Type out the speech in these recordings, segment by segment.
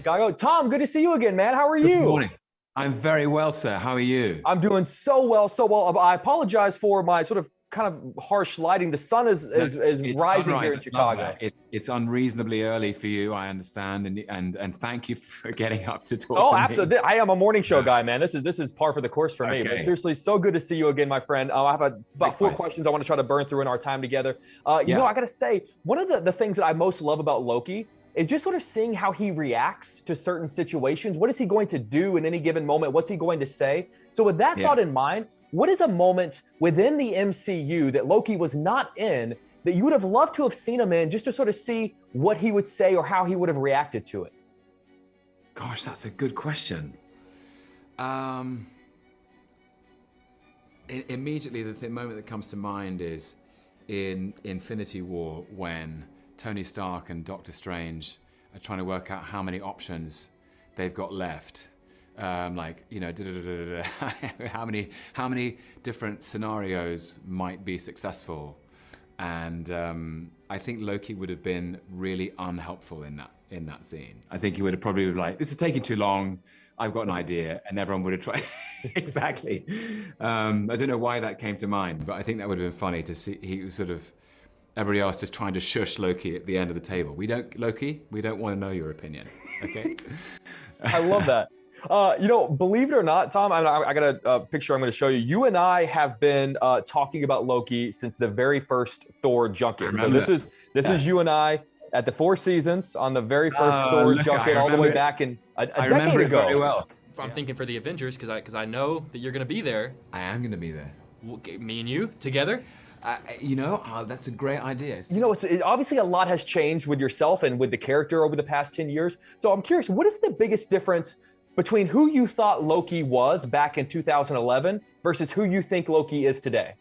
Chicago. Tom, good to see you again, man. How are you? Good morning. I'm very well, sir. How are you? I'm doing so well. I apologize for my sort of kind of harsh lighting. The sun is rising here in Chicago. It's unreasonably early for you, I understand, and thank you for getting up to talk to Oh, me. absolutely. I am a morning show guy, man. This is par for the course for me. But seriously, so good to see you again, my friend. I have about four questions I want to try to burn through in our time together. You know, I got to say, one of the things that I most love about Loki is just sort of seeing how he reacts to certain situations. What is he going to do in any given moment? What's he going to say? So with that thought in mind, what is a moment within the MCU that Loki was not in that you would have loved to have seen him in, just to sort of see what he would say or how he would have reacted to it? Gosh, that's a good question. Immediately, the moment that comes to mind is in Infinity War, when Tony Stark and Doctor Strange are trying to work out how many options they've got left. Like, you know, how many different scenarios might be successful. And I think Loki would have been really unhelpful in that scene. I think he would have probably been like, this is taking too long. I've got an idea, and everyone would have tried. Exactly. I don't know why that came to mind, but I think that would have been funny to see. He was sort of, everybody else just trying to shush Loki at the end of the table. Loki, we don't want to know your opinion, okay? I love that. You know, believe it or not, Tom, I got a picture I'm going to show you. You and I have been talking about Loki since the very first Thor junket. So this is you and I at the Four Seasons on the very first Thor junket all the way back in a decade ago. Very well. I'm thinking for the Avengers because I know that you're going to be there. I am going to be there. Me and you together. You know, that's a great idea. You know, obviously a lot has changed with yourself and with the character over the past 10 years. So I'm curious, what is the biggest difference between who you thought Loki was back in 2011 versus who you think Loki is today?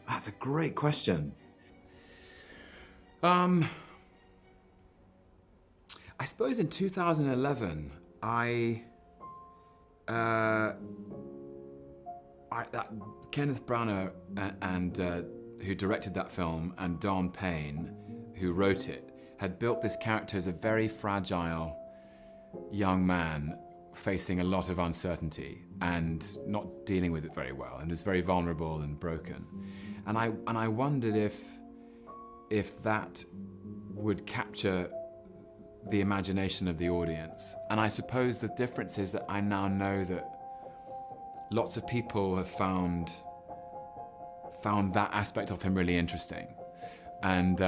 That's a great question. I suppose in 2011, Kenneth Branagh and who directed that film, and Don Payne, who wrote it, had built this character as a very fragile young man facing a lot of uncertainty and not dealing with it very well, and was very vulnerable and broken. And I wondered if that would capture the imagination of the audience. And I suppose the difference is that I now know that lots of people have found that aspect of him really interesting, and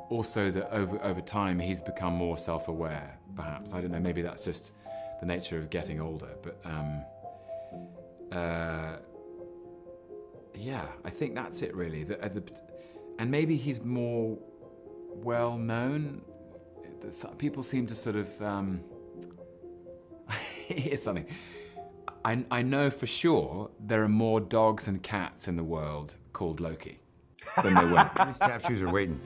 also that over time he's become more self-aware. Perhaps, I don't know. Maybe that's just the nature of getting older. But yeah, I think that's it really. And maybe he's more well known. People seem to sort of. Here's something. I know for sure there are more dogs and cats in the world called Loki than there were. These tap shoes are waiting.